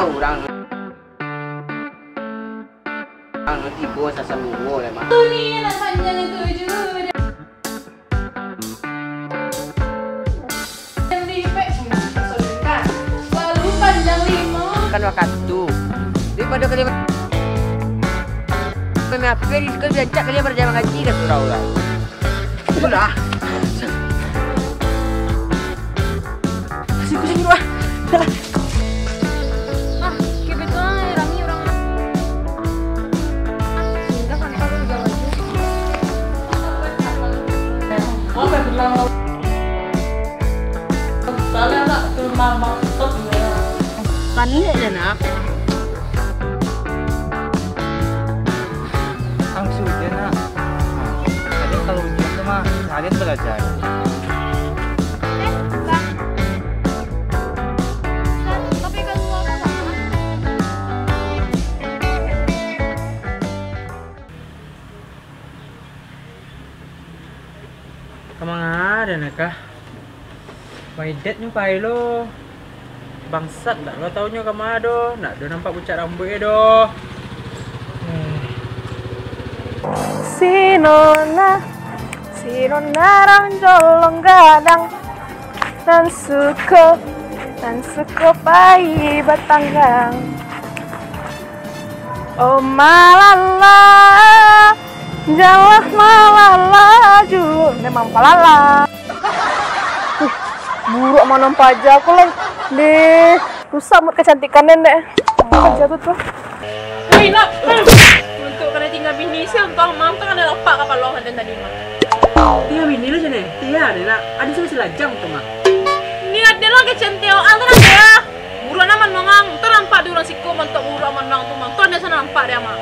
orang tipu sasa bungo lah mah. Ini anak panjang itu juga. Yang lipek kan. Lalu panjang 5. Kan waktu daripada kalian memapel itu biasa kalian berjamaah ngaji ke surau lah. Sudah. Kasih kucing dua. Ah, kebetulan Rami orang. Sudah kan kalau udah lagi. Oh, bilang. Salah nak ke mama stop ya. Kan ni je nak. Langsung dia nak. Kalian kalau begitu mah kalian belajar. Tapi kan gua apa sama? Kamang ada nak kah? Waidet nyupai lo. Bangsat tak lo taunya kamado. Nak do nampak pucat rambut do. Sinona rang jolong gadang dan suka pai batanggang. Oh malala jalah malala ju memang palala. Buruk mau nampak aja aku lah deh rusak mood kecantikan nenek. Apa jatuh tuh? Wih nak. Untuk kena tinggal bini sih untuk mam tu kan ada lepak kapal lohan dan tadi mah. Dia bini lo jane. Dia ada nak. Ada sih masih lajang tu mah. Ni ada lagi centil antara dia. Buruan aman mangang. Tu nampak di orang siku mentok buruan menang tu mang. Tu ada sana nampak dia mah.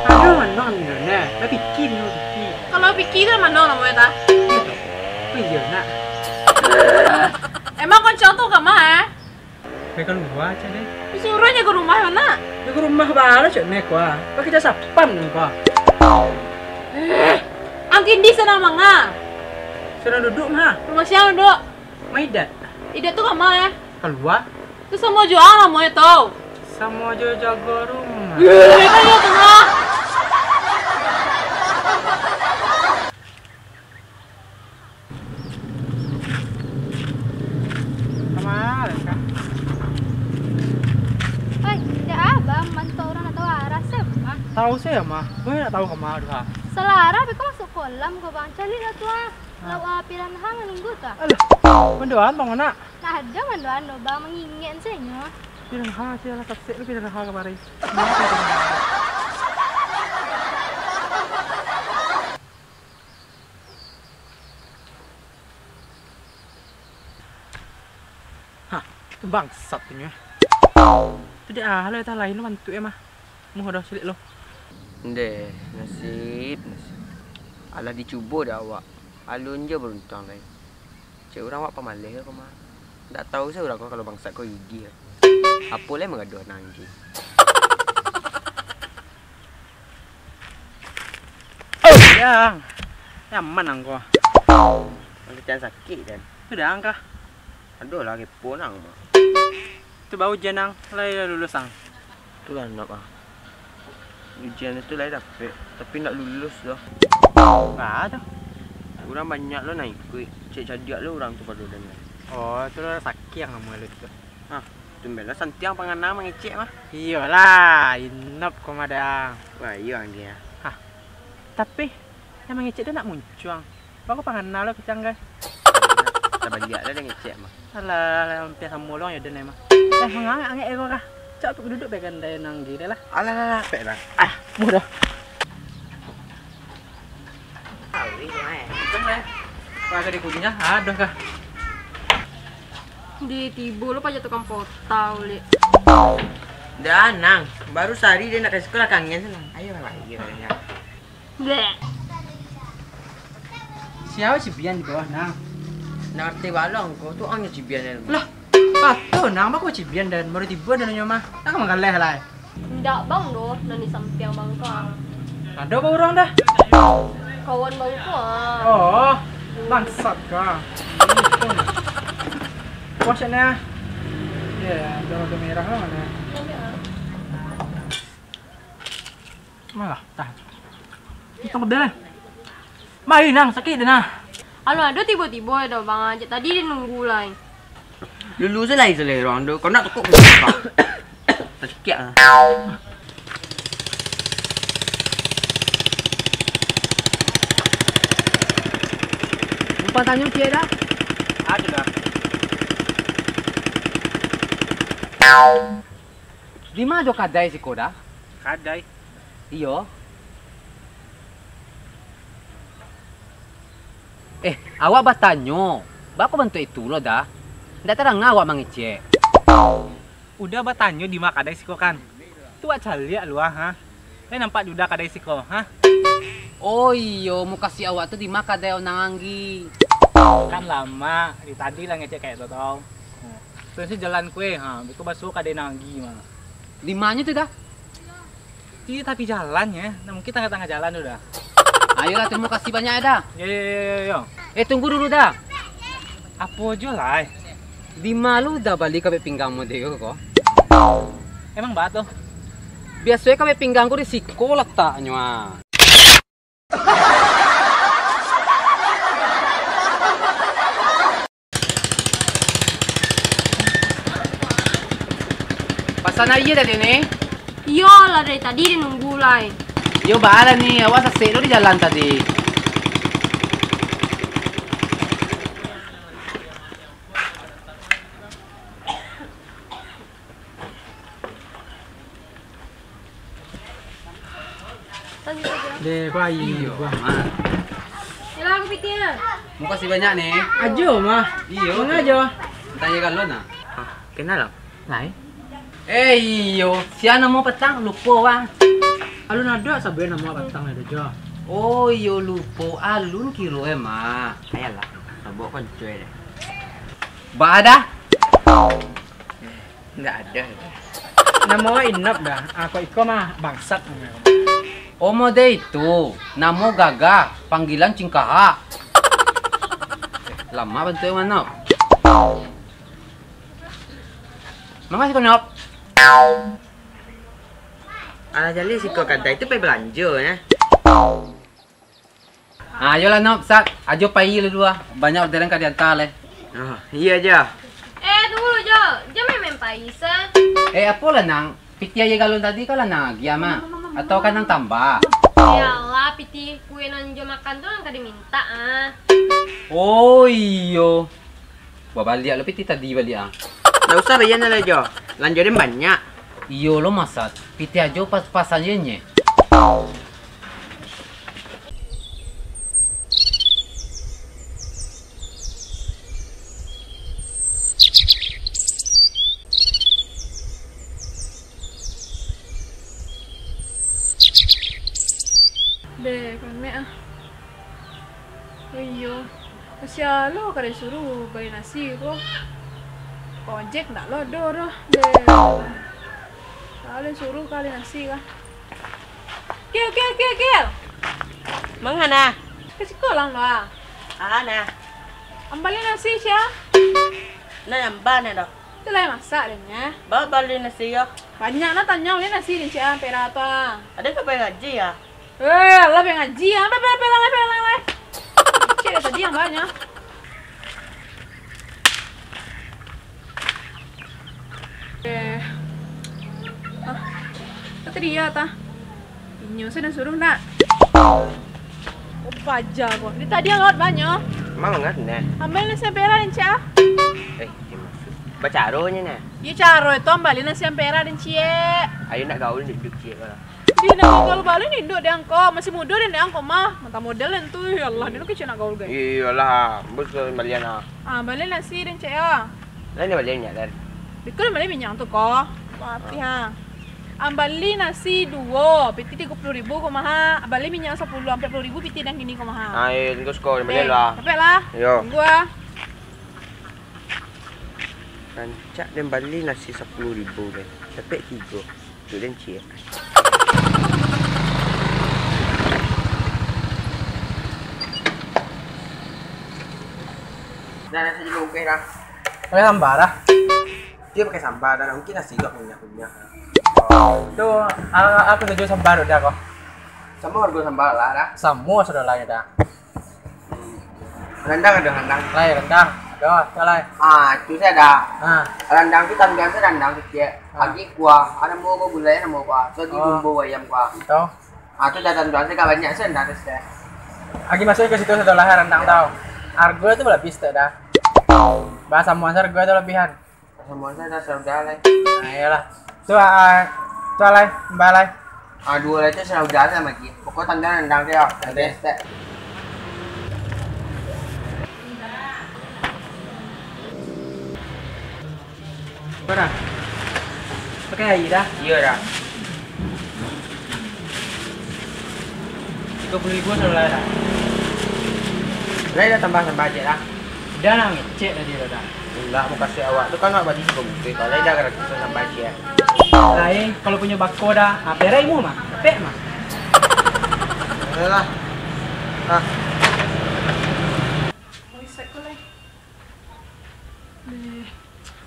Ada mana ni nenek? Tapi bikin lo bikin. Kalau fikir tu mana namanya ta? Oh iya nak. Emang kau contoh ke mah? Mereka luar aja deh. Disuruhnya ke rumah mana? Dia ke rumah baru cek mek wah. Kau kita sapam nih kau. Angkin di sana manga. Sudah duduk mah. Rumah siapa duduk? Maidat. Ide tu ke mah ya? Keluar. Tu semua jual namanya tau. Sama aja jaga rumah. Mereka ya tengah. Kemana kah? Oi, ada abang mantau orang nak tahu arah siapa? Tahu saya mah. Gue nak tahu kemana dah. Selara, tapi kau masuk kolam kau bang cari lah tua. Lawa piran hang nunggu tak? Alah. Mendoan bang mana? Nah ada mandoan lo bang mengingin saja. Piran ha sih lah kasih lu piran ha kemarin. Hah, itu bangsat punya. Itu dia lah itu lain lu mantu mah. Mau dah silik lo. Deh, nasib. Alah dicuba dah awak. Alun je beruntung lain. Cik orang awak pemalih ke mah. Tak tahu saya orang kau kalau bangsat kau gigi. Apa lah mengaduh nanggi. Oh, yang. Nyaman angko. Macam sakit kan. Sudah angka. Aduh lah kepo nang mah. Tu bau jenang lai lulus ang. Tu lah nak ah. Ujian itu lah dapat, tapi nak lulus dah. Enggak ada. Orang banyak lo naik ikut. Cik cadiak lo orang tu pada dengar. Oh, itu lah sakit yang kamu lu tu. Hah, tumbelah santiang panganan mengecek mah. Iyalah, inap kau madang. Wah, iya dia. Hah. Tapi yang mengecek tu nak muncul. Baru panganan lo kecang guys. Tak balik lah dia ngecek mah. Alah, hampir sama lo yang ada nama. Mengangak ego kah? Cak aku duduk bagian daya nanggi dah lah. Alah, pek dah. Ah, mudah. Awi mai. Tengah. Wah, kadi kudinya ada kah? Di tibu lo pajak tukang potau li. Dah nang, baru sehari dia nak ke sekolah kangen senang. Ayo lah, iya ya. Bleh. Siapa cibian di bawah nang? Nak arti balong kau tu angin cibian ni. Lah, patut nang aku cibian dan baru tiba dan nyoma. Nak mengalih lah. Ndak bang doh, nani sampiang bang kau. Ada apa orang dah? Kawan bang kau. Oh, bangsat kah? Wah, sana. Ya, ada merah lah mana. Malah, tahan. Kita model. Main nang sakit dah. Alo ada tiba-tiba ada bang aja tadi dia nunggu lah. Dulu saya lain selerong tu. Kau nak tekuk buka. Tak sikit lah. Lupa tanya cik dah. Ada lah. Di mana jo kadai si koda? Kadai. Iyo. Awak bertanya. Bako bantu itu lo dah. Ndak terang awak mangicek. Udah bertanya di mana kadai siko kan? Tu awak cari lu ha. Nampak juga kadai siko ha. Oh iyo, mau kasih awak tu di mana kadai onang anggi. Kan lama, di tadi lah ngecek kayak tu tau. Terus jalan kue ha, betul basuh kadai nanggi mah. Di mana tu dah? Di tapi jalannya, nah mungkin tengah-tengah jalan udah. Ayolah, terima kasih banyak ya dah. Yo. Tunggu dulu dah. Apa aja lah. Di malu dah balik ke pinggangmu deh kok. Emang batu? Biasanya kami pinggangku di siko letaknya. Pasan aja tadi nih. Iya lah dari tadi dia nunggu lah. Yo bala nih, awas sasero di jalan tadi. Deh, bayi gua. Yalah aku pitnya. Mau kasih banyak nih. Ajo mah. Iyo. Mana aja? Tanya kan lo nah. Kenal lah. Lai. Iyo, siapa mau petang lupa wah. Alun ada sabar nama batang ada jo. Oh iyo lupa, alun kiro mah. Ayalah. Sabuk kan cuy deh. Bada? Enggak ada. Nama inap dah. Aku iko mah bangsat. Oh mode itu, namo Gaga, panggilan Cingkaha. Lama bantu yang mana? Makasih Konop. Alah jali si kau kadai tu pergi belanja ya. Ayolah Nop, sak, ajo pai lu dua. Banyak orderan ka diantar le. Oh, iya aja. Tunggu lu Jo. Jo main paisa. Apa lah nang? Piti aja galon tadi kala nang giama atau kan nang tambah. Yalah piti kue nan Jo makan tuh kan kada minta ah. Oh iyo. Balik lo piti tadi balik ah. Tak usah bayar lah Jo. Lanjutin banyak. Iyo lo masat. Piti aja pas-pasannya nye. Deh, kan me ah. Iyo. Masya lo kada suruh beli nasi kok. Ojek ndak lo doro. Deh. Kalian suruh kali nasi kah? Kil. Mangana? Ke sekolah lo ah. Ana. Ambalin nasi siya. Na namba na do. Itu lah masak deh. Ba bali na siya. Banyak na tanya ni nasi ni siya pera apa. Ada ka pa ngaji ya? Allah pengen ngaji ah. Pelang. Cik dah tadi yang banyak. Tadi ya ta. Inyo sudah suruh nak. Apa aja kok. Ini tadi yang banyak. Mau enggak nih? Ambil nasi pera dan cia. Baca aronya nih. Ya caro itu ambilin nasi pera dan cie. Ayo nak gaul duduk cik kalau. Dia nak gaul balik ni duduk dia angko. Masih muda dia angko mah. Mata model tu. Ya Allah, dia nak kecil nak gaul guys. Iyalah, bos balian ah. Ambilin nasi dan cia. Lain balian ya dar. Dikul balik minyak tu kok. Maaf ya. Ambali nasi 2, piti 30.000 kok maha. Ambali minyak 10 sampai 40.000 piti dan gini kok maha. Ayo tunggu skor balian lah. Sampai lah. Yo. Tunggu ah. Rancak dan bali nasi 10.000 deh. Sampai 3. Tu dan cik. Dah nasi juga okey dah. Boleh tambah dah. Dia pakai sambal dan mungkin nasi juga punya. Tuh, aku setuju sambal udah kok. Sama harga sambal lah dah. Semua sudah lain dah. Rendang ada rendang. Lai rendang. Aduh, lai. Itu saya ada. Ah, Rendang itu tambahan saya rendang kecil. Lagi kuah, ada mau gulai, ada mau kuah. So di bumbu ayam kuah. itu. Itu dah tambahan saya banyak saya rendang saya. Lagi masuk ke situ sudah lah rendang tau. Harga itu lebih tak dah. Bahasa muasar harga itu lebihan. Semua saya dah sudah lah. Nah, iyalah. Tuh lai, mbak lai. Dua itu sudah saya lagi. Pokoknya tanda rendang dia. Ada. Apa dah? Pakai air dah. Iya dah. 30.000 sudah lah dah. Lai dah tambah sambal aja dah. Dah nang cek tadi dah. Enggak mau kasih awak. Itu kan awak bagi juga bukti. Kalau lai dah gratis sambal aja. Lai kalau punya bako dah, peraimu mah. Pek mah. Lah.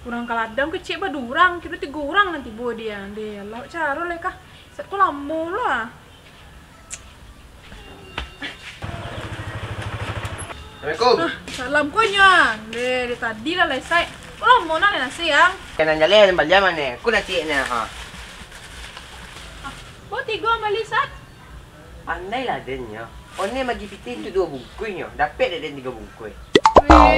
Kurang kaladang kecil badurang, kira 3 orang nanti buat dia. Dia lah cara lah kah. Satu lama lah. Assalamualaikum. Salam konya. Dari tadi lah selesai. Kau lama nak nasi yang. Kena jalan balik mana? Aku nak cik ni ha. Buat 3 malisat. Andai lah adanya. Oni bagi piti tu 2 bungkusnya. Dapat ada 3 bungkus.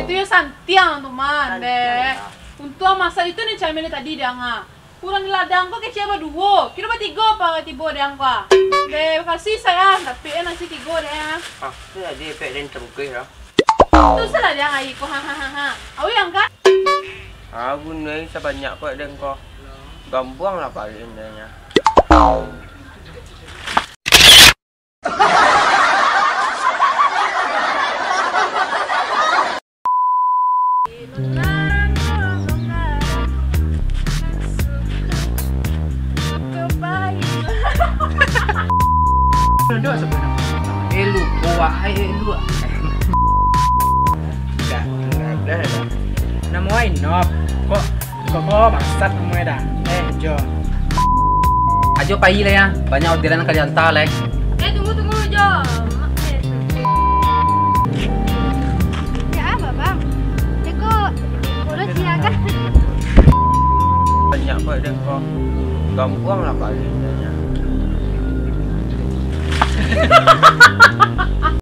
Itu ya santiang teman. Deh. lah. Untuk masa itu nih cemil tadi dia ngah. Kurang di ladang kok kecil berdua. Kira 3 apa tiba dia ngah. Deh kasih sayang. Tapi nasi 3 deh. Tu ada dapat dan terbungkus lah. Itu salah dia ngai ko ha. Awi yang kan? Aku ni sebanyak kau ada kau. Gampang lah paling intinya. Dua sebenarnya. Lu bawa lu. Dah. Nama Ainop. Kok maksat namanya dah. Jo. Ajo pai lah ya. Banyak orderan kali hantar lah. Tunggu Jo. Ya apa bang? Eko, udah siaga. Banyak kau ada kau. Gampang lah paling intinya.